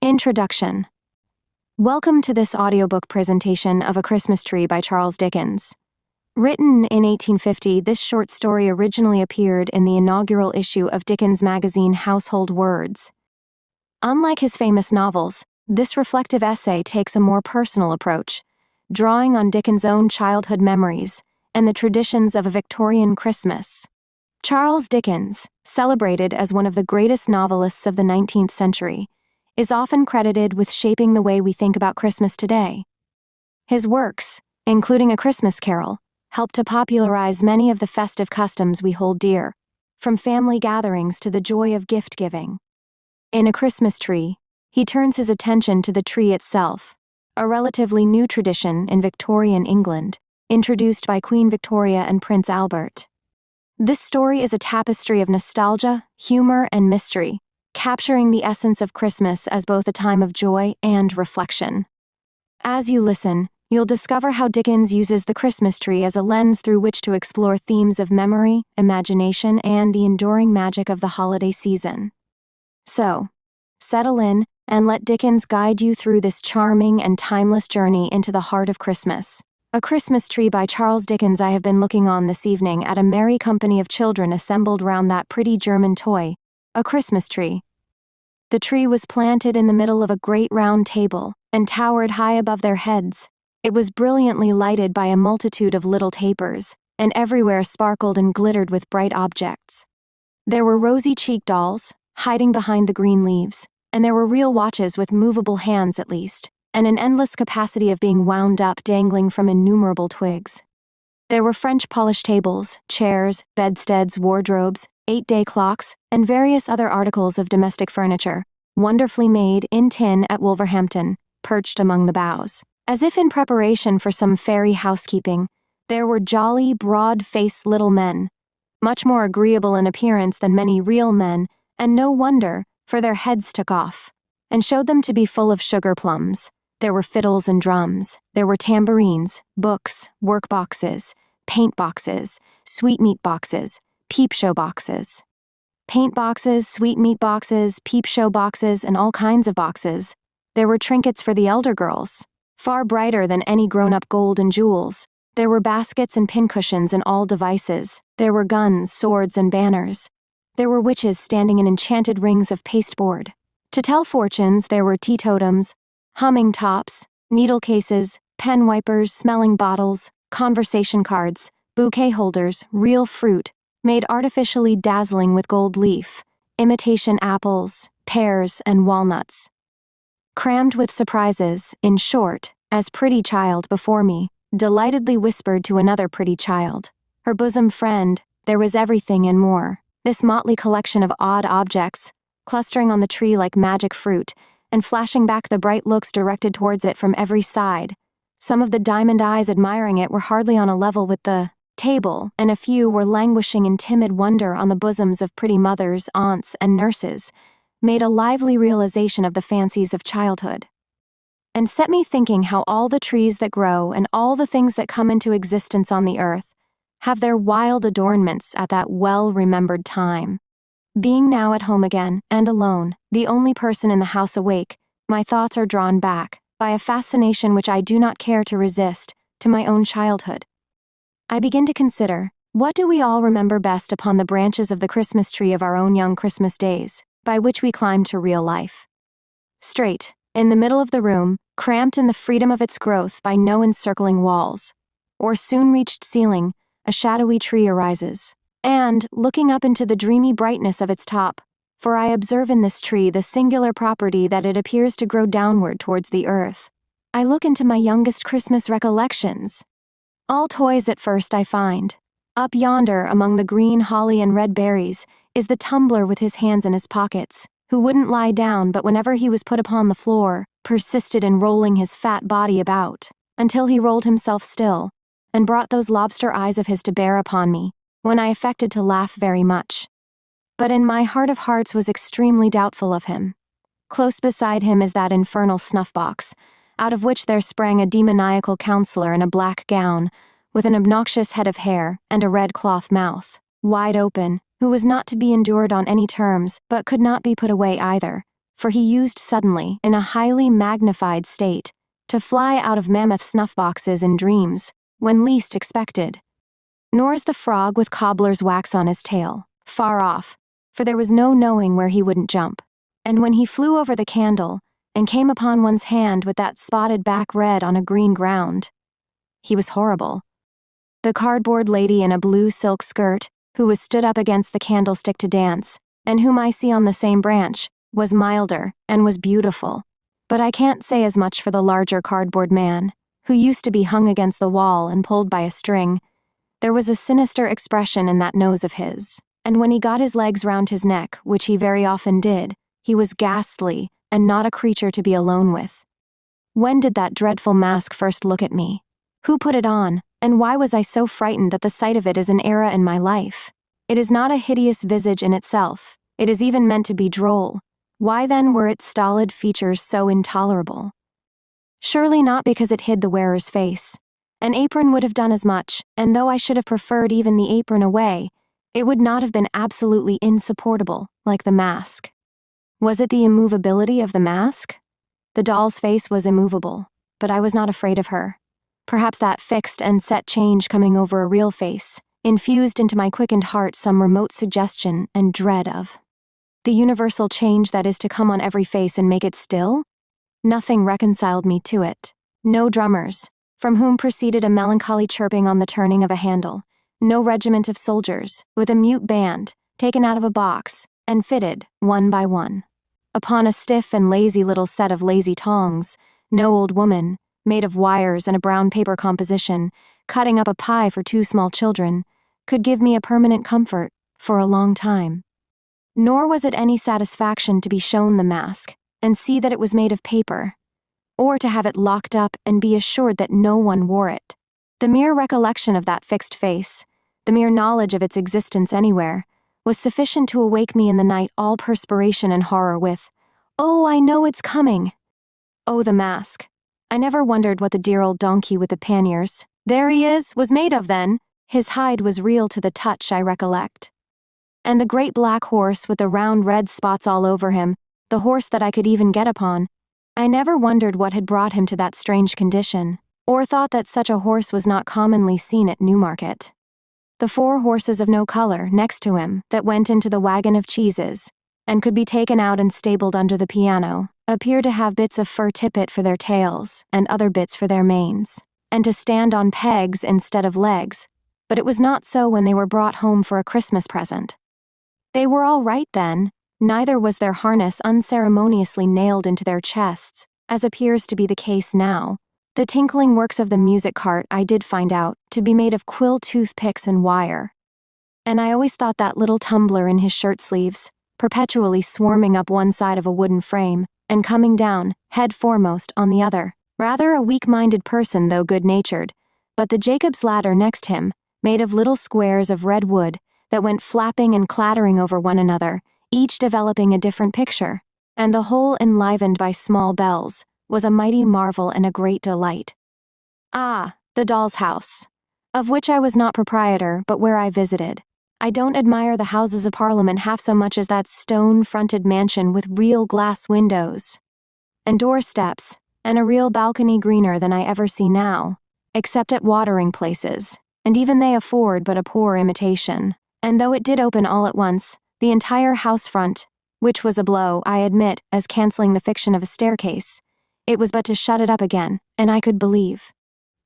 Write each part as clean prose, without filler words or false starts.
Introduction. Welcome to this audiobook presentation of A Christmas Tree by Charles Dickens. Written in 1850, this short story originally appeared in the inaugural issue of Dickens' magazine Household Words. Unlike his famous novels, this reflective essay takes a more personal approach, drawing on Dickens' own childhood memories and the traditions of a Victorian Christmas. Charles Dickens, celebrated as one of the greatest novelists of the 19th century, is often credited with shaping the way we think about Christmas today. His works, including A Christmas Carol, helped to popularize many of the festive customs we hold dear, from family gatherings to the joy of gift-giving. In A Christmas Tree, he turns his attention to the tree itself, a relatively new tradition in Victorian England, introduced by Queen Victoria and Prince Albert. This story is a tapestry of nostalgia, humor, and mystery, capturing the essence of Christmas as both a time of joy and reflection. As you listen, you'll discover how Dickens uses the Christmas tree as a lens through which to explore themes of memory, imagination, and the enduring magic of the holiday season. So, settle in and let Dickens guide you through this charming and timeless journey into the heart of Christmas. A Christmas Tree by Charles Dickens. I have been looking on this evening at a merry company of children assembled round that pretty German toy, a Christmas tree. The tree was planted in the middle of a great round table and towered high above their heads. It was brilliantly lighted by a multitude of little tapers, and everywhere sparkled and glittered with bright objects. There were rosy-cheeked dolls, hiding behind the green leaves, and there were real watches with movable hands at least, and an endless capacity of being wound up dangling from innumerable twigs. There were French polished tables, chairs, bedsteads, wardrobes, 8-day clocks, and various other articles of domestic furniture, wonderfully made in tin at Wolverhampton, perched among the boughs. As if in preparation for some fairy housekeeping, there were jolly, broad-faced little men, much more agreeable in appearance than many real men, and no wonder, for their heads took off, and showed them to be full of sugar plums. There were fiddles and drums, there were tambourines, books, work boxes, paint boxes, sweetmeat boxes, peep show boxes. Paint boxes, sweetmeat boxes, peep show boxes, and all kinds of boxes. There were trinkets for the elder girls, far brighter than any grown-up gold and jewels. There were baskets and pincushions and all devices. There were guns, swords, and banners. There were witches standing in enchanted rings of pasteboard. To tell fortunes, there were teetotums, humming tops, needle cases, pen wipers, smelling bottles, conversation cards, bouquet holders, real fruit, made artificially dazzling with gold leaf, imitation apples, pears, and walnuts. Crammed with surprises, in short, as pretty child before me delightedly whispered to another pretty child, her bosom friend, there was everything and more. This motley collection of odd objects, clustering on the tree like magic fruit, and flashing back the bright looks directed towards it from every side. Some of the diamond eyes admiring it were hardly on a level with the table, and a few were languishing in timid wonder on the bosoms of pretty mothers, aunts, and nurses, made a lively realization of the fancies of childhood. And set me thinking how all the trees that grow and all the things that come into existence on the earth have their wild adornments at that well-remembered time. Being now at home again, and alone, the only person in the house awake, my thoughts are drawn back, by a fascination which I do not care to resist, to my own childhood. I begin to consider, what do we all remember best upon the branches of the Christmas tree of our own young Christmas days, by which we climbed to real life? Straight, in the middle of the room, cramped in the freedom of its growth by no encircling walls, or soon-reached ceiling, a shadowy tree arises. And, looking up into the dreamy brightness of its top, for I observe in this tree the singular property that it appears to grow downward towards the earth, I look into my youngest Christmas recollections. All toys at first I find. Up yonder among the green holly and red berries is the tumbler with his hands in his pockets, who wouldn't lie down but whenever he was put upon the floor, persisted in rolling his fat body about, until he rolled himself still, and brought those lobster eyes of his to bear upon me, when I affected to laugh very much. But in my heart of hearts was extremely doubtful of him. Close beside him is that infernal snuff-box, out of which there sprang a demoniacal counselor in a black gown, with an obnoxious head of hair and a red cloth mouth, wide open, who was not to be endured on any terms, but could not be put away either, for he used suddenly, in a highly magnified state, to fly out of mammoth snuff-boxes in dreams, when least expected. Nor is the frog with cobbler's wax on his tail, far off, for there was no knowing where he wouldn't jump. And when he flew over the candle, and came upon one's hand with that spotted back red on a green ground, he was horrible. The cardboard lady in a blue silk skirt, who was stood up against the candlestick to dance, and whom I see on the same branch, was milder, and was beautiful. But I can't say as much for the larger cardboard man, who used to be hung against the wall and pulled by a string. There was a sinister expression in that nose of his, and when he got his legs round his neck, which he very often did, he was ghastly, and not a creature to be alone with. When did that dreadful mask first look at me? Who put it on, and why was I so frightened that the sight of it is an era in my life? It is not a hideous visage in itself, it is even meant to be droll. Why then were its stolid features so intolerable? Surely not because it hid the wearer's face. An apron would have done as much, and though I should have preferred even the apron away, it would not have been absolutely insupportable, like the mask. Was it the immovability of the mask? The doll's face was immovable, but I was not afraid of her. Perhaps that fixed and set change coming over a real face infused into my quickened heart some remote suggestion and dread of the universal change that is to come on every face and make it still? Nothing reconciled me to it. No drummers, from whom proceeded a melancholy chirping on the turning of a handle. No regiment of soldiers, with a mute band, taken out of a box, and fitted, one by one, upon a stiff and lazy little set of lazy tongs. No old woman, made of wires and a brown paper composition, cutting up a pie for 2 small children, could give me a permanent comfort for a long time. Nor was it any satisfaction to be shown the mask, and see that it was made of paper, or to have it locked up and be assured that no one wore it. The mere recollection of that fixed face, the mere knowledge of its existence anywhere, was sufficient to awake me in the night all perspiration and horror with, "Oh, I know it's coming!" Oh, the mask. I never wondered what the dear old donkey with the panniers, there he is, was made of then. His hide was real to the touch, I recollect. And the great black horse with the round red spots all over him, the horse that I could even get upon, I never wondered what had brought him to that strange condition, or thought that such a horse was not commonly seen at Newmarket. The 4 horses of no color, next to him, that went into the wagon of cheeses, and could be taken out and stabled under the piano, appeared to have bits of fur tippet for their tails, and other bits for their manes, and to stand on pegs instead of legs, but it was not so when they were brought home for a Christmas present. They were all right then, neither was their harness unceremoniously nailed into their chests, as appears to be the case now. The tinkling works of the music cart I did find out to be made of quill toothpicks and wire. And I always thought that little tumbler in his shirt sleeves, perpetually swarming up one side of a wooden frame, and coming down, head foremost, on the other, rather a weak-minded person though good-natured, but the Jacob's ladder next him, made of little squares of red wood, that went flapping and clattering over one another, each developing a different picture, and the whole enlivened by small bells, was a mighty marvel and a great delight. Ah, the doll's house, of which I was not proprietor, but where I visited. I don't admire the Houses of Parliament half so much as that stone-fronted mansion with real glass windows, and doorsteps, and a real balcony greener than I ever see now, except at watering places, and even they afford but a poor imitation. And though it did open all at once, the entire house front, which was a blow, I admit, as cancelling the fiction of a staircase, it was but to shut it up again, and I could believe.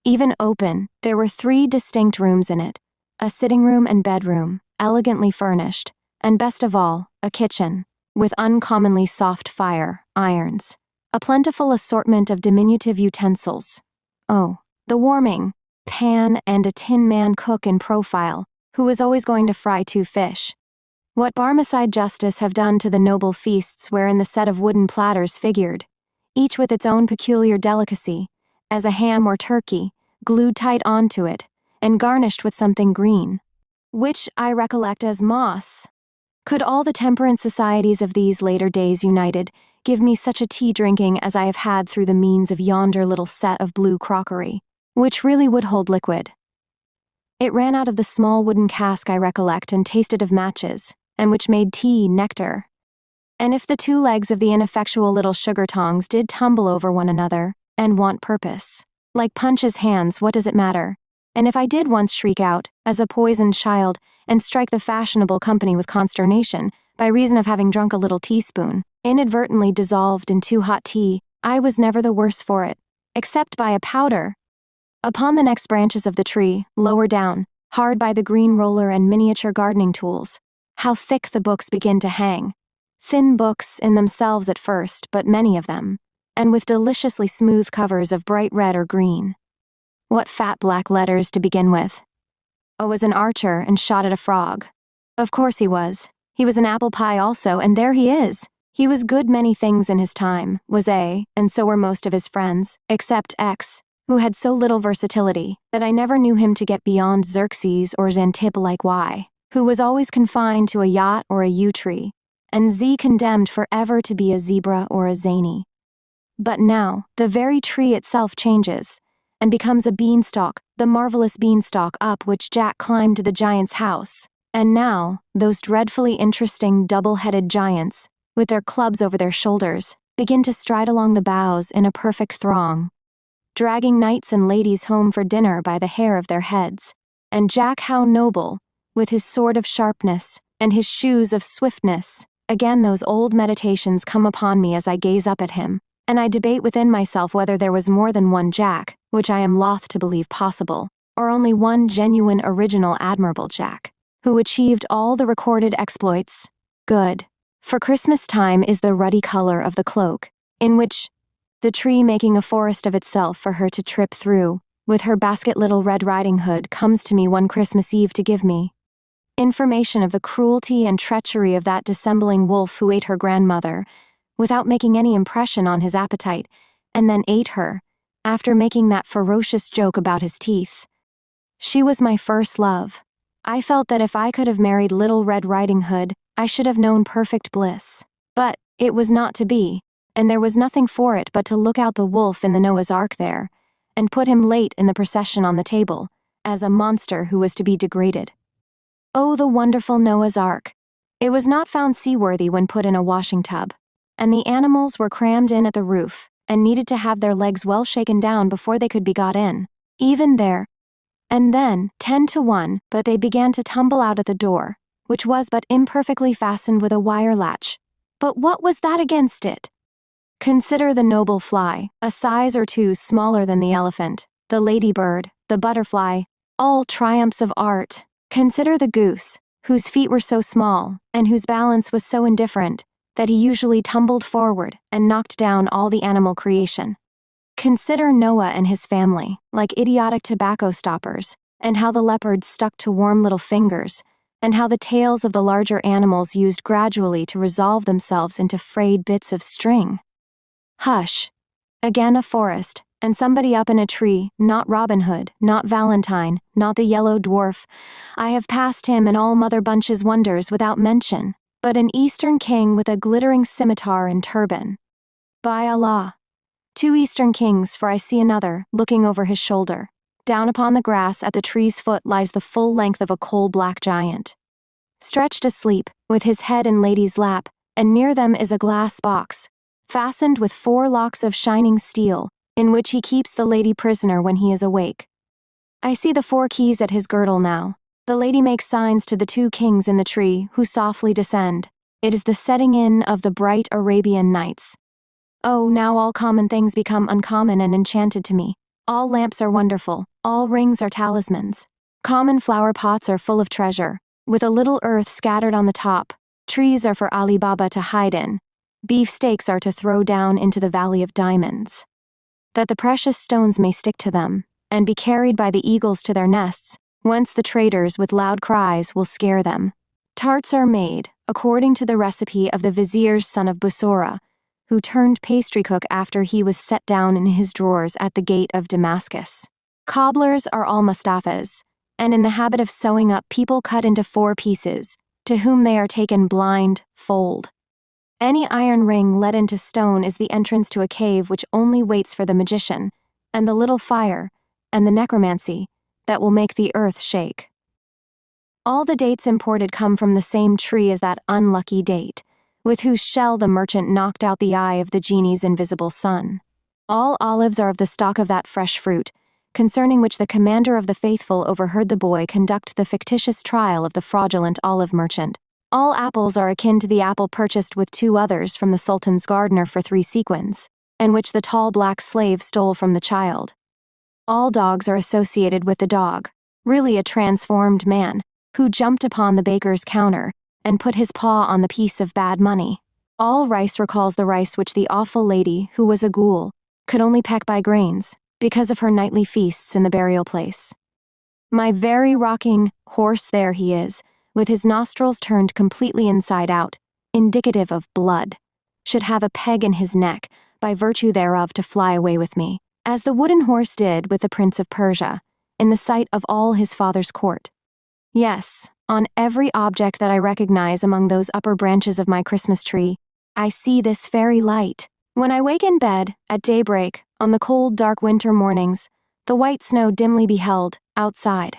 Even open, there were 3 distinct rooms in it, a sitting room and bedroom, elegantly furnished, and best of all, a kitchen, with uncommonly soft fire, irons, a plentiful assortment of diminutive utensils. Oh, the warming pan and a tin man cook in profile, who was always going to fry 2 fish. What Barmecide justice have done to the noble feasts wherein the set of wooden platters figured, each with its own peculiar delicacy, as a ham or turkey, glued tight onto it, and garnished with something green, which I recollect as moss. Could all the temperance societies of these later days united give me such a tea-drinking as I have had through the means of yonder little set of blue crockery, which really would hold liquid? It ran out of the small wooden cask I recollect and tasted of matches, and which made tea nectar. And if the two legs of the ineffectual little sugar tongs did tumble over one another, and want purpose, like Punch's hands, what does it matter? And if I did once shriek out, as a poisoned child, and strike the fashionable company with consternation, by reason of having drunk a little teaspoon, inadvertently dissolved in too hot tea, I was never the worse for it, except by a powder. Upon the next branches of the tree, lower down, hard by the green roller and miniature gardening tools, how thick the books begin to hang. Thin books in themselves at first, but many of them, and with deliciously smooth covers of bright red or green. What fat black letters to begin with. O was an archer and shot at a frog. Of course he was. He was an apple pie also, and there he is. He was good many things in his time, was A, and so were most of his friends, except X, who had so little versatility that I never knew him to get beyond Xerxes or Xanthippe like Y, who was always confined to a yacht or a yew tree, and Z condemned forever to be a zebra or a zany. But now, the very tree itself changes, and becomes a beanstalk, the marvelous beanstalk up which Jack climbed to the giant's house. And now, those dreadfully interesting double-headed giants, with their clubs over their shoulders, begin to stride along the boughs in a perfect throng, dragging knights and ladies home for dinner by the hair of their heads. And Jack, how noble, with his sword of sharpness, and his shoes of swiftness. Again those old meditations come upon me as I gaze up at him, and I debate within myself whether there was more than one Jack, which I am loth to believe possible, or only one genuine, original, admirable Jack, who achieved all the recorded exploits. Good. For Christmas time is the ruddy color of the cloak, in which the tree making a forest of itself for her to trip through, with her basket little Red Riding Hood, comes to me one Christmas Eve to give me information of the cruelty and treachery of that dissembling wolf who ate her grandmother, without making any impression on his appetite, and then ate her, after making that ferocious joke about his teeth. She was my first love. I felt that if I could have married Little Red Riding Hood, I should have known perfect bliss. But it was not to be, and there was nothing for it but to look out the wolf in the Noah's Ark there, and put him late in the procession on the table, as a monster who was to be degraded. Oh, the wonderful Noah's Ark! It was not found seaworthy when put in a washing tub, and the animals were crammed in at the roof, and needed to have their legs well shaken down before they could be got in, even there. And then, 10 to 1, but they began to tumble out at the door, which was but imperfectly fastened with a wire latch. But what was that against it? Consider the noble fly, a size or two smaller than the elephant, the ladybird, the butterfly, all triumphs of art. Consider the goose, whose feet were so small, and whose balance was so indifferent, that he usually tumbled forward and knocked down all the animal creation. Consider Noah and his family, like idiotic tobacco stoppers, and how the leopards stuck to warm little fingers, and how the tails of the larger animals used gradually to resolve themselves into frayed bits of string. Hush! Again a forest, and somebody up in a tree, not Robin Hood, not Valentine, not the yellow dwarf. I have passed him and all Mother Bunch's wonders without mention, but an Eastern king with a glittering scimitar and turban. By Allah! 2 Eastern kings, for I see another, looking over his shoulder. Down upon the grass at the tree's foot lies the full length of a coal-black giant, stretched asleep, with his head in lady's lap, and near them is a glass box, fastened with 4 locks of shining steel, in which he keeps the lady prisoner when he is awake. I see the 4 keys at his girdle now. The lady makes signs to the 2 kings in the tree, who softly descend. It is the setting in of the bright Arabian Nights. Oh, now all common things become uncommon and enchanted to me. All lamps are wonderful, all rings are talismans. Common flower pots are full of treasure, with a little earth scattered on the top. Trees are for Ali Baba to hide in. Beef steaks are to throw down into the Valley of Diamonds, that the precious stones may stick to them, and be carried by the eagles to their nests, whence the traders with loud cries will scare them. Tarts are made, according to the recipe of the vizier's son of Bussorah, who turned pastry cook after he was set down in his drawers at the gate of Damascus. Cobblers are all Mustafas, and in the habit of sewing up people cut into 4 pieces, to whom they are taken blind, fold. Any iron ring let into stone is the entrance to a cave which only waits for the magician, and the little fire, and the necromancy, that will make the earth shake. All the dates imported come from the same tree as that unlucky date, with whose shell the merchant knocked out the eye of the genie's invisible son. All olives are of the stock of that fresh fruit, concerning which the commander of the faithful overheard the boy conduct the fictitious trial of the fraudulent olive merchant. All apples are akin to the apple purchased with 2 others from the sultan's gardener for 3 sequins, and which the tall black slave stole from the child. All dogs are associated with the dog, really a transformed man, who jumped upon the baker's counter and put his paw on the piece of bad money. All rice recalls the rice which the awful lady, who was a ghoul, could only peck by grains, because of her nightly feasts in the burial place. My very rocking horse, there he is, with his nostrils turned completely inside out, indicative of blood, should have a peg in his neck, by virtue thereof to fly away with me, as the wooden horse did with the Prince of Persia, in the sight of all his father's court. Yes, on every object that I recognize among those upper branches of my Christmas tree, I see this fairy light. When I wake in bed, at daybreak, on the cold, dark winter mornings, the white snow dimly beheld, outside.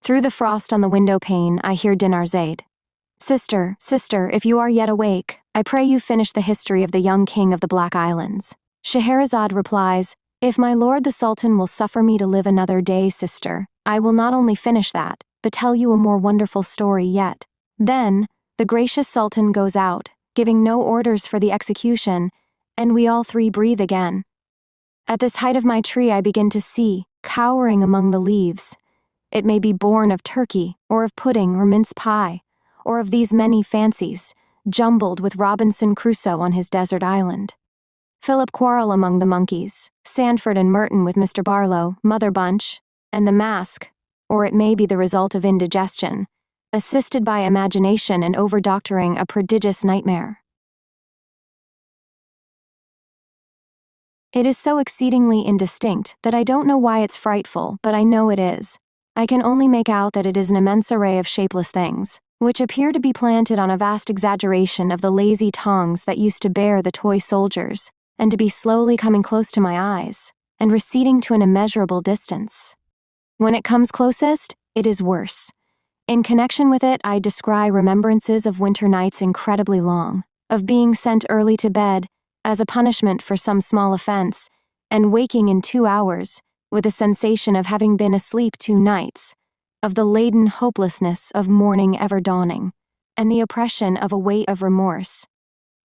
Through the frost on the window pane, I hear Dinarzade. Sister, sister, if you are yet awake, I pray you finish the history of the young king of the Black Islands. Scheherazade replies, if my lord the Sultan will suffer me to live another day, sister, I will not only finish that, but tell you a more wonderful story yet. Then, the gracious Sultan goes out, giving no orders for the execution, and we all 3 breathe again. At this height of my tree I begin to see, cowering among the leaves. It may be born of turkey, or of pudding or mince pie, or of these many fancies, jumbled with Robinson Crusoe on his desert island. Philip Quarrel among the monkeys, Sandford and Merton with Mr. Barlow, Mother Bunch, and the mask, or it may be the result of indigestion, assisted by imagination and over-doctoring a prodigious nightmare. It is so exceedingly indistinct that I don't know why it's frightful, but I know it is. I can only make out that it is an immense array of shapeless things, which appear to be planted on a vast exaggeration of the lazy tongs that used to bear the toy soldiers, and to be slowly coming close to my eyes, and receding to an immeasurable distance. When it comes closest, it is worse. In connection with it, I descry remembrances of winter nights incredibly long, of being sent early to bed, as a punishment for some small offense, and waking in 2 hours, with a sensation of having been asleep 2 nights, of the laden hopelessness of morning ever dawning, and the oppression of a weight of remorse.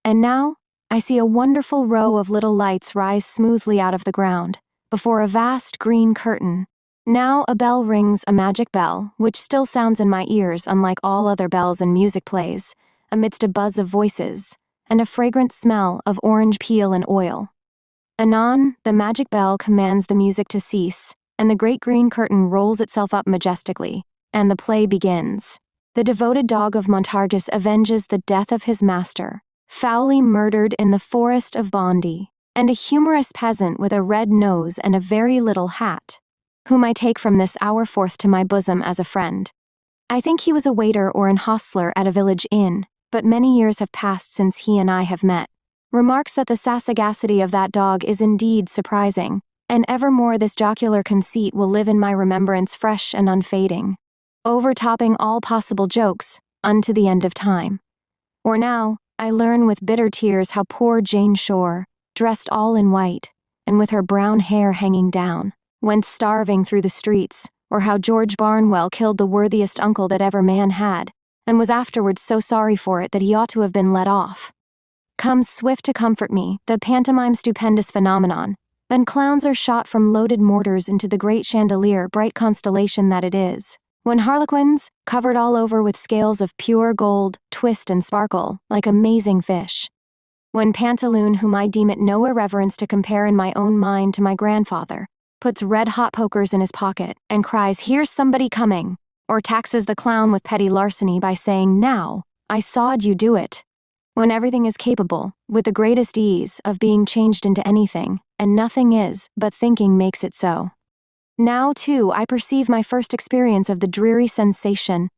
And now, I see a wonderful row of little lights rise smoothly out of the ground, before a vast green curtain. Now a bell rings, a magic bell, which still sounds in my ears unlike all other bells in music plays, amidst a buzz of voices, and a fragrant smell of orange peel and oil. Anon, the magic bell commands the music to cease, and the great green curtain rolls itself up majestically, and the play begins. The devoted dog of Montargis avenges the death of his master, foully murdered in the forest of Bondi, and a humorous peasant with a red nose and a very little hat, whom I take from this hour forth to my bosom as a friend. I think he was a waiter or an hostler at a village inn, but many years have passed since he and I have met. Remarks that the sagacity of that dog is indeed surprising, and evermore this jocular conceit will live in my remembrance fresh and unfading, overtopping all possible jokes, unto the end of time. Or now, I learn with bitter tears how poor Jane Shore, dressed all in white, and with her brown hair hanging down, went starving through the streets, or how George Barnwell killed the worthiest uncle that ever man had, and was afterwards so sorry for it that he ought to have been let off. Comes swift to comfort me, the pantomime stupendous phenomenon, when clowns are shot from loaded mortars into the great chandelier bright constellation that it is, when harlequins, covered all over with scales of pure gold, twist and sparkle, like amazing fish. When Pantaloon, whom I deem it no irreverence to compare in my own mind to my grandfather, puts red-hot pokers in his pocket and cries, "Here's somebody coming," or taxes the clown with petty larceny by saying, "Now, I sawed you do it," when everything is capable, with the greatest ease, of being changed into anything, and nothing is, but thinking makes it so. Now, too, I perceive my first experience of the dreary sensation,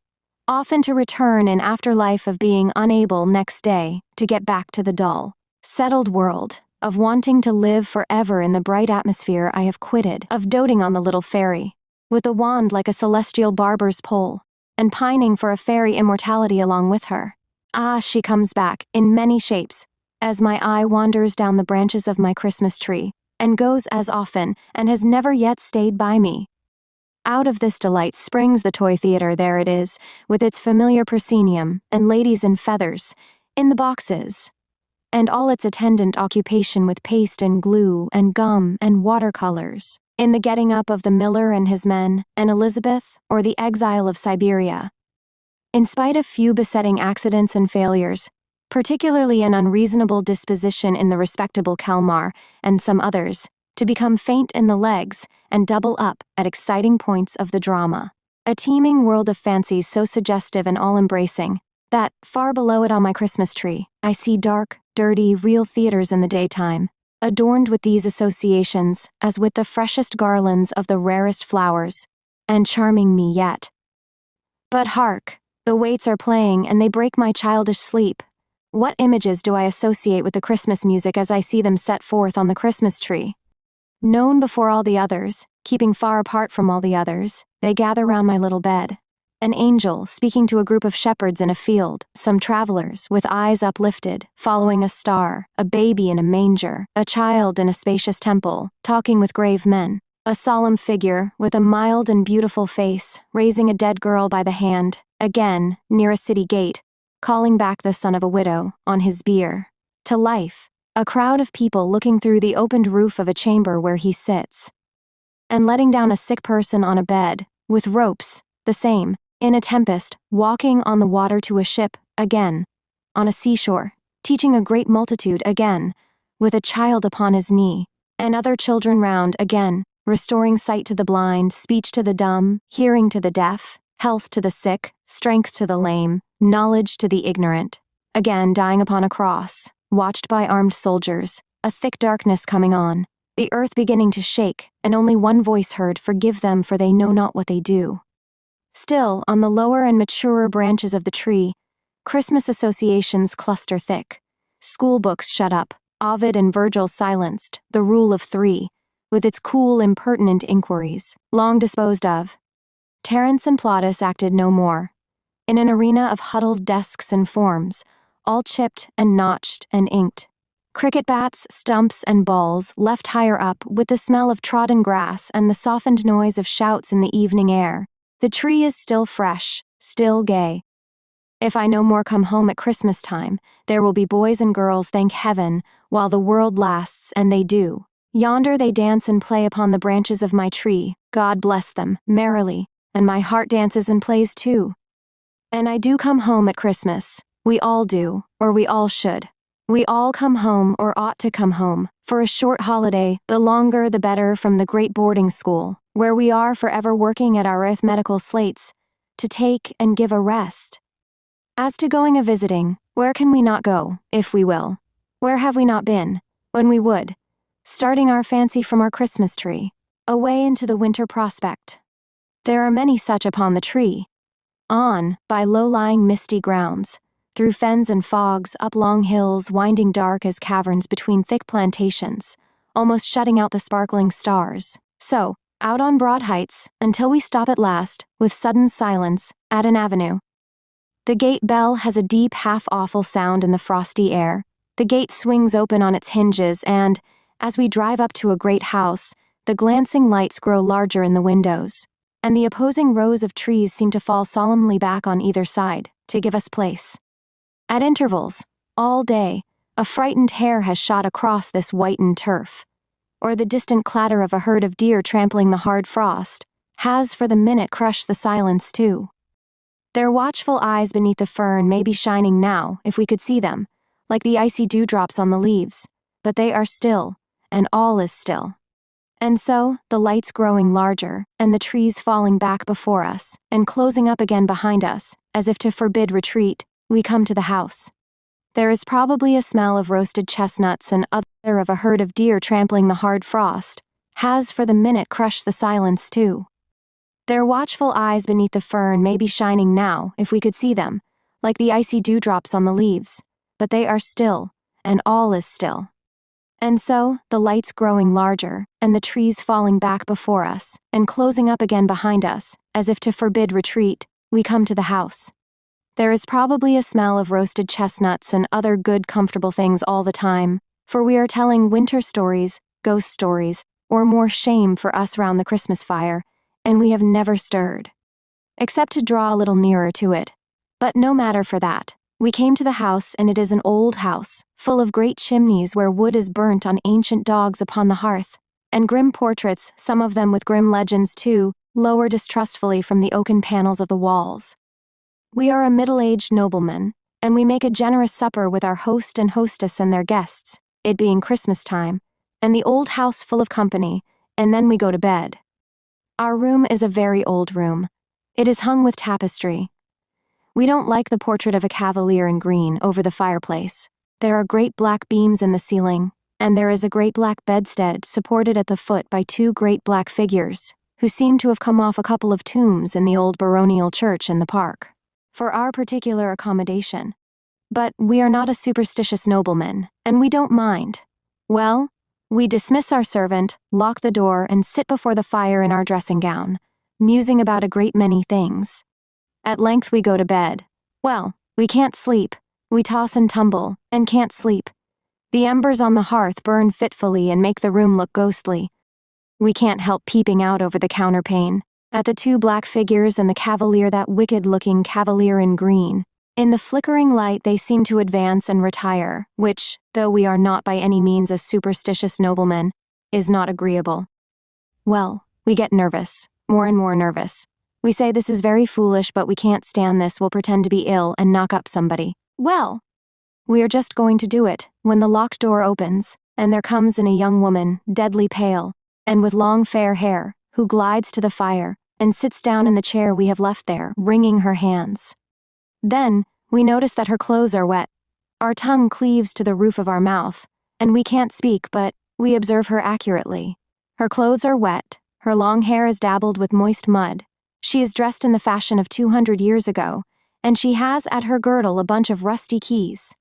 often to return in after life, of being unable next day to get back to the dull, settled world, of wanting to live forever in the bright atmosphere I have quitted, of doting on the little fairy, with a wand like a celestial barber's pole, and pining for a fairy immortality along with her. Ah, she comes back, in many shapes, as my eye wanders down the branches of my Christmas tree, and goes as often, and has never yet stayed by me. Out of this delight springs the toy theater. There it is, with its familiar proscenium, and ladies in feathers, in the boxes, and all its attendant occupation with paste and glue, and gum, and watercolors, in the getting up of the miller and his men, and Elizabeth, or the exile of Siberia. In spite of few besetting accidents and failures, particularly an unreasonable disposition in the respectable Kelmar, and some others, to become faint in the legs and double up at exciting points of the drama. A teeming world of fancies so suggestive and all-embracing, that, far below it on my Christmas tree, I see dark, dirty, real theaters in the daytime, adorned with these associations as with the freshest garlands of the rarest flowers, and charming me yet. But hark! The waits are playing, and they break my childish sleep. What images do I associate with the Christmas music as I see them set forth on the Christmas tree? Known before all the others, keeping far apart from all the others, they gather round my little bed. An angel speaking to a group of shepherds in a field, some travelers with eyes uplifted, following a star, a baby in a manger, a child in a spacious temple, talking with grave men, a solemn figure with a mild and beautiful face, raising a dead girl by the hand, again, near a city gate, calling back the son of a widow, on his bier, to life, a crowd of people looking through the opened roof of a chamber where he sits, and letting down a sick person on a bed, with ropes, the same, in a tempest, walking on the water to a ship, again, on a seashore, teaching a great multitude, again, with a child upon his knee, and other children round, again, restoring sight to the blind, speech to the dumb, hearing to the deaf, health to the sick, strength to the lame, knowledge to the ignorant, again dying upon a cross, watched by armed soldiers, a thick darkness coming on, the earth beginning to shake, and only one voice heard, "Forgive them, for they know not what they do." Still, on the lower and maturer branches of the tree, Christmas associations cluster thick. School books shut up, Ovid and Virgil silenced, the Rule of Three, with its cool, impertinent inquiries, long disposed of. Terence and Plautus acted no more. In an arena of huddled desks and forms, all chipped and notched and inked. Cricket bats, stumps, and balls left higher up with the smell of trodden grass and the softened noise of shouts in the evening air. The tree is still fresh, still gay. If I no more come home at Christmas time, there will be boys and girls, thank heaven, while the world lasts, and they do. Yonder they dance and play upon the branches of my tree, God bless them, merrily, and my heart dances and plays too. And I do come home at Christmas. We all do, or we all should. We all come home, or ought to come home, for a short holiday, the longer the better, from the great boarding school, where we are forever working at our arithmetical slates, to take and give a rest. As to going a-visiting, where can we not go, if we will? Where have we not been, when we would? Starting our fancy from our Christmas tree, away into the winter prospect. There are many such upon the tree. On, by low-lying misty grounds, through fens and fogs, up long hills winding dark as caverns between thick plantations, almost shutting out the sparkling stars. So, out on broad heights, until we stop at last, with sudden silence, at an avenue. The gate bell has a deep, half-awful sound in the frosty air. The gate swings open on its hinges, and, as we drive up to a great house, the glancing lights grow larger in the windows, and the opposing rows of trees seem to fall solemnly back on either side, to give us place. At intervals, all day, a frightened hare has shot across this whitened turf, or the distant clatter of a herd of deer trampling the hard frost has for the minute crushed the silence too. Their watchful eyes beneath the fern may be shining now, if we could see them, like the icy dewdrops on the leaves, but they are still, and all is still. And so, the lights growing larger, and the trees falling back before us, and closing up again behind us, as if to forbid retreat, we come to the house. There is probably a smell of roasted chestnuts, and other of a herd of deer trampling the hard frost has for the minute crushed the silence too. Their watchful eyes beneath the fern may be shining now, if we could see them, like the icy dewdrops on the leaves, but they are still, and all is still. And so, the lights growing larger, and the trees falling back before us, and closing up again behind us, as if to forbid retreat, we come to the house. There is probably a smell of roasted chestnuts and other good comfortable things all the time, for we are telling winter stories, ghost stories, or more shame for us round the Christmas fire, and we have never stirred. Except to draw a little nearer to it. But no matter for that. We came to the house, and it is an old house, full of great chimneys where wood is burnt on ancient dogs upon the hearth, and grim portraits, some of them with grim legends too, lower distrustfully from the oaken panels of the walls. We are a middle-aged nobleman, and we make a generous supper with our host and hostess and their guests, it being Christmas time, and the old house full of company, and then we go to bed. Our room is a very old room. It is hung with tapestry. We don't like the portrait of a cavalier in green over the fireplace. There are great black beams in the ceiling, and there is a great black bedstead supported at the foot by two great black figures, who seem to have come off a couple of tombs in the old baronial church in the park, for our particular accommodation. But we are not a superstitious nobleman, and we don't mind. Well, we dismiss our servant, lock the door, and sit before the fire in our dressing gown, musing about a great many things. At length we go to bed. Well, we can't sleep. We toss and tumble, and can't sleep. The embers on the hearth burn fitfully and make the room look ghostly. We can't help peeping out over the counterpane, at the two black figures and the cavalier, that wicked-looking cavalier in green. In the flickering light they seem to advance and retire, which, though we are not by any means a superstitious nobleman, is not agreeable. Well, we get nervous, more and more nervous. We say this is very foolish, but we can't stand this, we'll pretend to be ill and knock up somebody. Well, we are just going to do it, when the locked door opens, and there comes in a young woman, deadly pale, and with long fair hair, who glides to the fire, and sits down in the chair we have left there, wringing her hands. Then, we notice that her clothes are wet. Our tongue cleaves to the roof of our mouth, and we can't speak, but we observe her accurately. Her clothes are wet, her long hair is dabbled with moist mud. She is dressed in the fashion of 200 years ago, and she has at her girdle a bunch of rusty keys.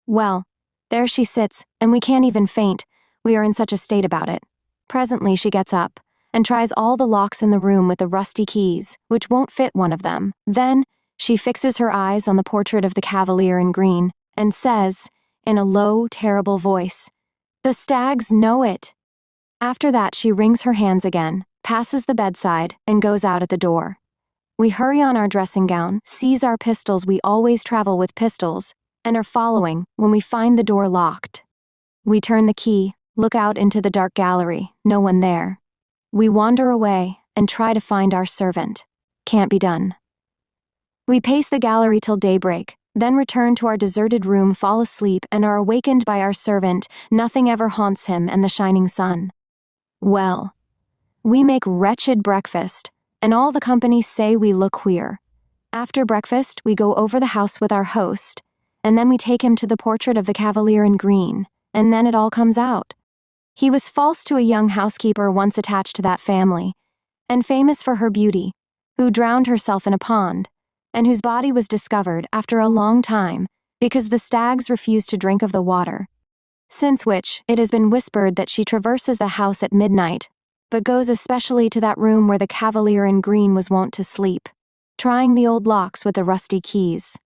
Well, there she sits, and we can't even faint, we are in such a state about it. Presently she gets up, and tries all the locks in the room with the rusty keys, which won't fit one of them. Then, she fixes her eyes on the portrait of the cavalier in green, and says, in a low, terrible voice, "The stags know it." After that she wrings her hands again, passes the bedside, and goes out at the door. We hurry on our dressing gown, seize our pistols, we always travel with pistols, and are following, when we find the door locked. We turn the key, look out into the dark gallery, no one there. We wander away, and try to find our servant. Can't be done. We pace the gallery till daybreak, then return to our deserted room, fall asleep, and are awakened by our servant. Nothing ever haunts him and the shining sun. Well, we make wretched breakfast, and all the company say we look queer. After breakfast, we go over the house with our host, and then we take him to the portrait of the cavalier in green, and then it all comes out. He was false to a young housekeeper once attached to that family, and famous for her beauty, who drowned herself in a pond, and whose body was discovered after a long time because the stags refused to drink of the water. Since which, it has been whispered that she traverses the house at midnight, but goes especially to that room where the cavalier in green was wont to sleep, trying the old locks with the rusty keys.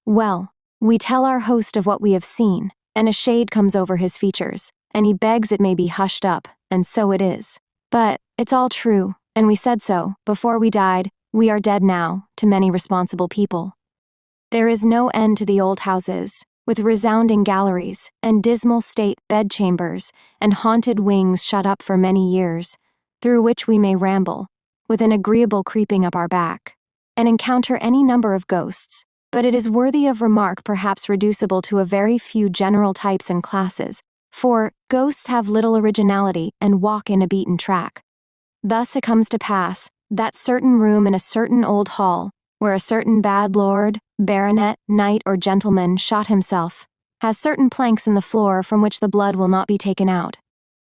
Well, we tell our host of what we have seen, and a shade comes over his features, and he begs it may be hushed up, and so it is. But it's all true, and we said so, before we died. We are dead now, to many responsible people. There is no end to the old houses, with resounding galleries, and dismal state bedchambers, and haunted wings shut up for many years, through which we may ramble, with an agreeable creeping up our back, and encounter any number of ghosts, but it is worthy of remark, perhaps reducible to a very few general types and classes, for ghosts have little originality and walk in a beaten track. Thus it comes to pass that certain room in a certain old hall, where a certain bad lord, baronet, knight, or gentleman shot himself, has certain planks in the floor from which the blood will not be taken out.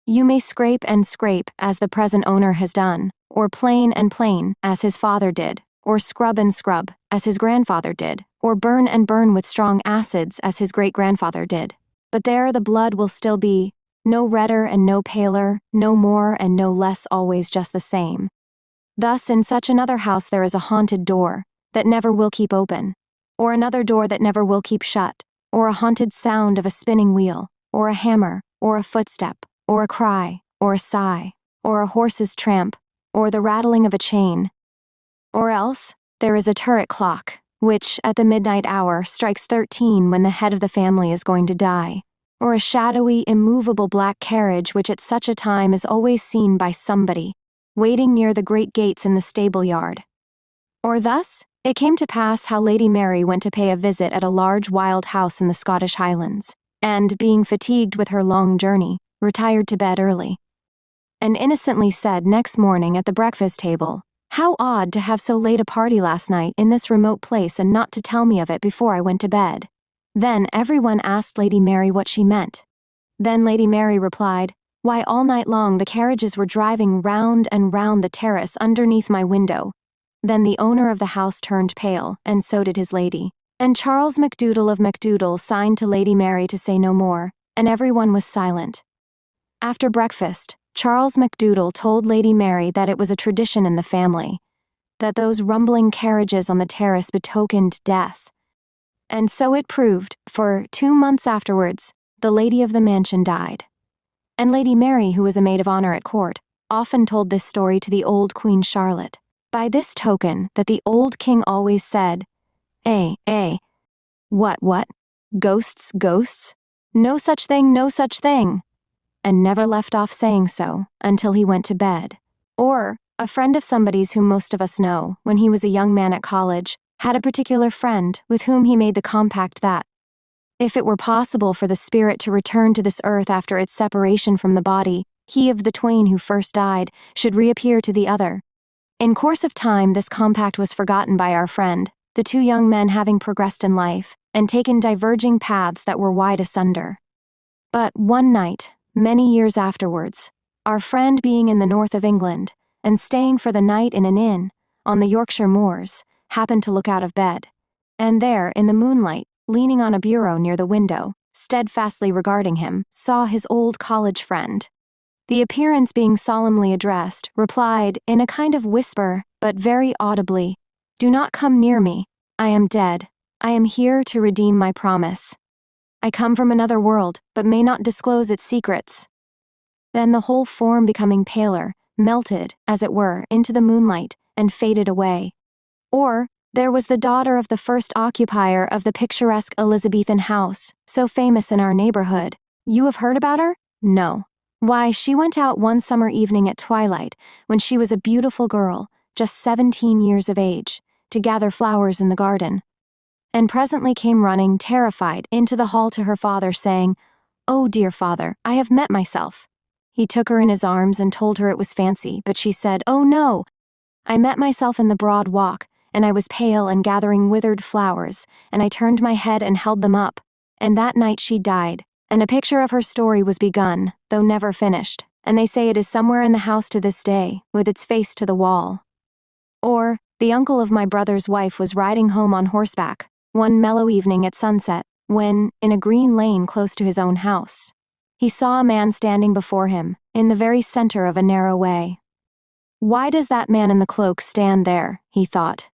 You may scrape and scrape, as the present owner has done, or plane and plane, as his father did, or scrub and scrub, as his grandfather did, or burn and burn with strong acids, as his great-grandfather did. But there the blood will still be, no redder and no paler, no more and no less, always just the same. Thus in such another house there is a haunted door, that never will keep open, or another door that never will keep shut, or a haunted sound of a spinning wheel, or a hammer, or a footstep, or a cry, or a sigh, or a horse's tramp, or the rattling of a chain. Or else, there is a turret clock, which, at the midnight hour, strikes 13 when the head of the family is going to die, or a shadowy, immovable black carriage which at such a time is always seen by somebody, waiting near the great gates in the stable yard. Or thus, it came to pass how Lady Mary went to pay a visit at a large wild house in the Scottish Highlands, and, being fatigued with her long journey, retired to bed early. And innocently said next morning at the breakfast table, "How odd to have so late a party last night in this remote place and not to tell me of it before I went to bed." Then everyone asked Lady Mary what she meant. Then Lady Mary replied, "Why, all night long the carriages were driving round and round the terrace underneath my window." Then the owner of the house turned pale, and so did his lady. And Charles Macdoodle of Macdoodle signed to Lady Mary to say no more, and everyone was silent. After breakfast, Charles Macdoodle told Lady Mary that it was a tradition in the family, that those rumbling carriages on the terrace betokened death. And so it proved, for 2 months afterwards, the lady of the mansion died. And Lady Mary, who was a maid of honor at court, often told this story to the old Queen Charlotte, by this token that the old king always said, "Eh, what, ghosts, ghosts? No such thing, no such thing," and never left off saying so until he went to bed. Or, a friend of somebody's whom most of us know, when he was a young man at college, had a particular friend with whom he made the compact that, if it were possible for the spirit to return to this earth after its separation from the body, he of the twain who first died should reappear to the other. In course of time, this compact was forgotten by our friend, the two young men having progressed in life, and taken diverging paths that were wide asunder. But one night, many years afterwards, our friend being in the north of England, and staying for the night in an inn, on the Yorkshire moors, happened to look out of bed, and there, in the moonlight, leaning on a bureau near the window, steadfastly regarding him, saw his old college friend. The appearance being solemnly addressed, replied, in a kind of whisper, but very audibly, "Do not come near me. I am dead. I am here to redeem my promise. I come from another world, but may not disclose its secrets." Then the whole form becoming paler, melted, as it were, into the moonlight, and faded away. Or, there was the daughter of the first occupier of the picturesque Elizabethan house, so famous in our neighborhood. You have heard about her? No. Why, she went out one summer evening at twilight, when she was a beautiful girl, just 17 years of age, to gather flowers in the garden, and presently came running, terrified, into the hall to her father, saying, "Oh, dear father, I have met myself." He took her in his arms and told her it was fancy, but she said, "Oh, no! I met myself in the broad walk, and I was pale and gathering withered flowers, and I turned my head and held them up, and that night she died, and a picture of her story was begun, though never finished, and they say it is somewhere in the house to this day, with its face to the wall." Or, the uncle of my brother's wife was riding home on horseback, one mellow evening at sunset, when, in a green lane close to his own house, he saw a man standing before him, in the very center of a narrow way. "Why does that man in the cloak stand there?" he thought.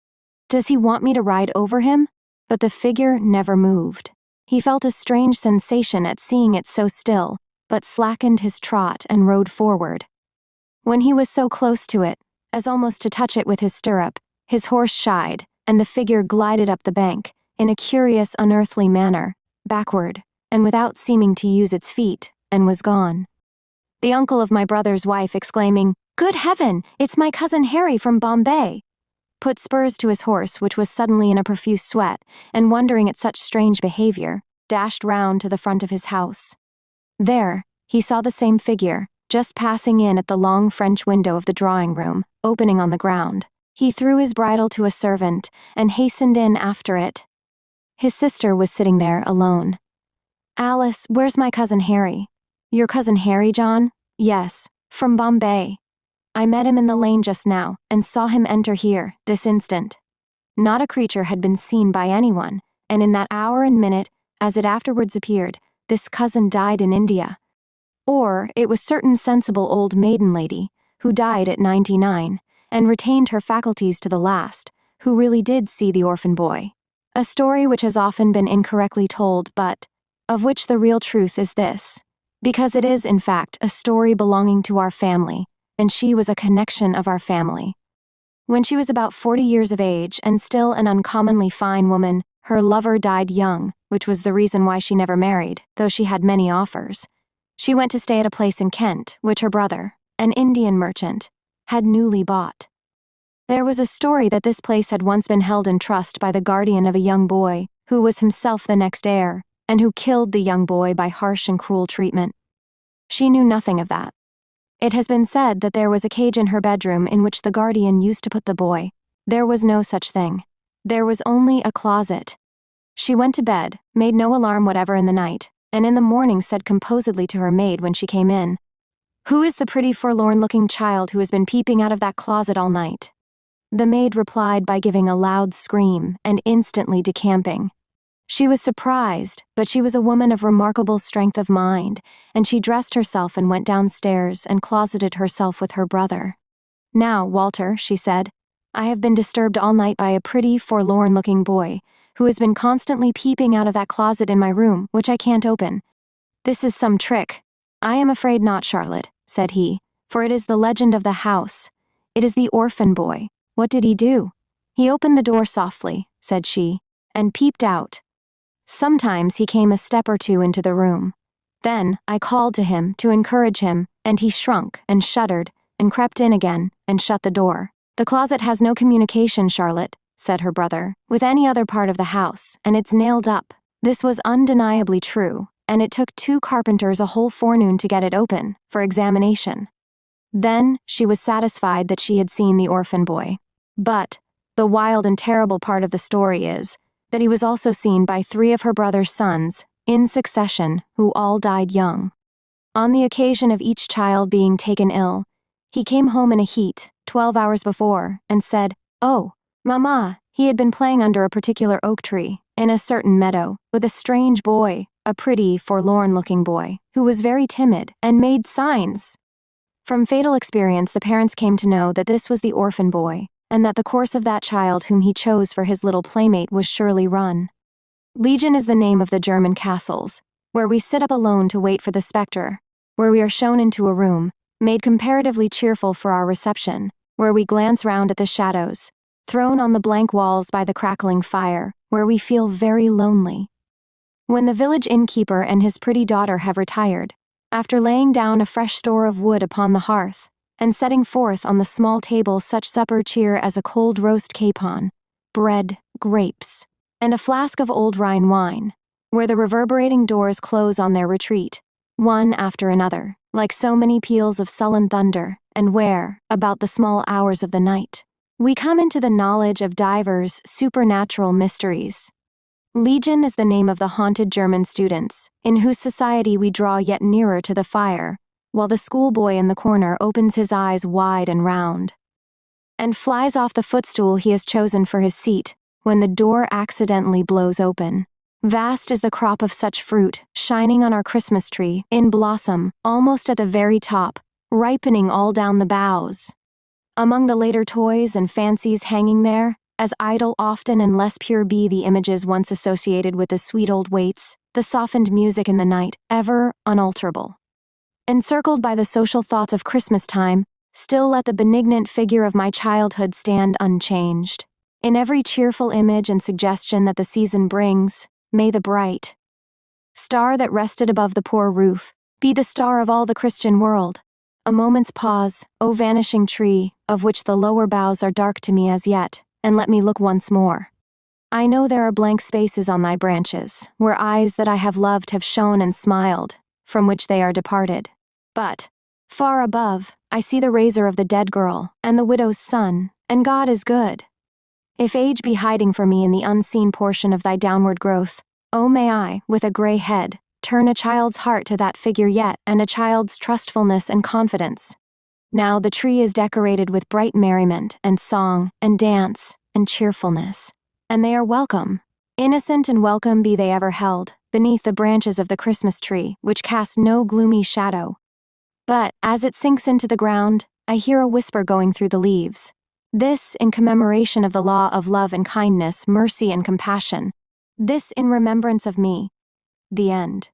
"Does he want me to ride over him?" But the figure never moved. He felt a strange sensation at seeing it so still, but slackened his trot and rode forward. When he was so close to it, as almost to touch it with his stirrup, his horse shied, and the figure glided up the bank, in a curious, unearthly manner, backward, and without seeming to use its feet, and was gone. The uncle of my brother's wife, exclaiming, "Good heaven, it's my cousin Harry from Bombay!" put spurs to his horse, which was suddenly in a profuse sweat, and wondering at such strange behavior, dashed round to the front of his house. There, he saw the same figure, just passing in at the long French window of the drawing-room, opening on the ground. He threw his bridle to a servant, and hastened in after it. His sister was sitting there, alone. "Alice, where's my cousin Harry?" "Your cousin Harry, John?" "Yes, from Bombay. I met him in the lane just now, and saw him enter here, this instant." Not a creature had been seen by anyone, and in that hour and minute, as it afterwards appeared, this cousin died in India. Or it was certain sensible old maiden lady, who died at 99, and retained her faculties to the last, who really did see the orphan boy. A story which has often been incorrectly told, but of which the real truth is this. Because it is, in fact, a story belonging to our family, and she was a connection of our family. When she was about 40 years of age and still an uncommonly fine woman, her lover died young, which was the reason why she never married, though she had many offers. She went to stay at a place in Kent, which her brother, an Indian merchant, had newly bought. There was a story that this place had once been held in trust by the guardian of a young boy, who was himself the next heir, and who killed the young boy by harsh and cruel treatment. She knew nothing of that. It has been said that there was a cage in her bedroom in which the guardian used to put the boy. There was no such thing. There was only a closet. She went to bed, made no alarm whatever in the night, and in the morning said composedly to her maid when she came in, "Who is the pretty forlorn-looking child who has been peeping out of that closet all night?" The maid replied by giving a loud scream and instantly decamping. She was surprised, but she was a woman of remarkable strength of mind, and she dressed herself and went downstairs and closeted herself with her brother. "Now, Walter," she said, "I have been disturbed all night by a pretty, forlorn-looking boy, who has been constantly peeping out of that closet in my room, which I can't open. This is some trick." "I am afraid not, Charlotte," said he, "for it is the legend of the house. It is the orphan boy. What did he do?" "He opened the door softly," said she, "and peeped out. Sometimes he came a step or two into the room. Then I called to him to encourage him, and he shrunk and shuddered and crept in again and shut the door. The closet has no communication, Charlotte," said her brother, "with any other part of the house, and it's nailed up." This was undeniably true, and it took 2 carpenters a whole forenoon to get it open, for examination. Then she was satisfied that she had seen the orphan boy. But the wild and terrible part of the story is that he was also seen by 3 of her brother's sons, in succession, who all died young. On the occasion of each child being taken ill, he came home in a heat, 12 hours before, and said, "Oh, Mamma," he had been playing under a particular oak tree, in a certain meadow, with a strange boy, a pretty, forlorn-looking boy, who was very timid, and made signs. From fatal experience the parents came to know that this was the orphan boy, and that the course of that child whom he chose for his little playmate was surely run. Legion is the name of the German castles, where we sit up alone to wait for the spectre, where we are shown into a room, made comparatively cheerful for our reception, where we glance round at the shadows, thrown on the blank walls by the crackling fire, where we feel very lonely. When the village innkeeper and his pretty daughter have retired, after laying down a fresh store of wood upon the hearth, and setting forth on the small table such supper cheer as a cold roast capon, bread, grapes, and a flask of old Rhine wine, where the reverberating doors close on their retreat, one after another, like so many peals of sullen thunder, and where, about the small hours of the night, we come into the knowledge of divers supernatural mysteries. Legion is the name of the haunted German students, in whose society we draw yet nearer to the fire, while the schoolboy in the corner opens his eyes wide and round, and flies off the footstool he has chosen for his seat, when the door accidentally blows open. Vast is the crop of such fruit, shining on our Christmas tree, in blossom, almost at the very top, ripening all down the boughs. Among the later toys and fancies hanging there, as idle often and less pure be the images once associated with the sweet old waits, the softened music in the night, ever unalterable. Encircled by the social thoughts of Christmas time, still let the benignant figure of my childhood stand unchanged. In every cheerful image and suggestion that the season brings, may the bright star that rested above the poor roof be the star of all the Christian world. A moment's pause, O vanishing tree, of which the lower boughs are dark to me as yet, and let me look once more. I know there are blank spaces on thy branches, where eyes that I have loved have shone and smiled, from which they are departed. But, far above, I see the razor of the dead girl, and the widow's son, and God is good. If age be hiding for me in the unseen portion of thy downward growth, oh may I, with a grey head, turn a child's heart to that figure yet, and a child's trustfulness and confidence. Now the tree is decorated with bright merriment, and song, and dance, and cheerfulness, and they are welcome. Innocent and welcome be they ever held, beneath the branches of the Christmas tree, which cast no gloomy shadow. But, as it sinks into the ground, I hear a whisper going through the leaves. This in commemoration of the law of love and kindness, mercy and compassion. This in remembrance of me. The end.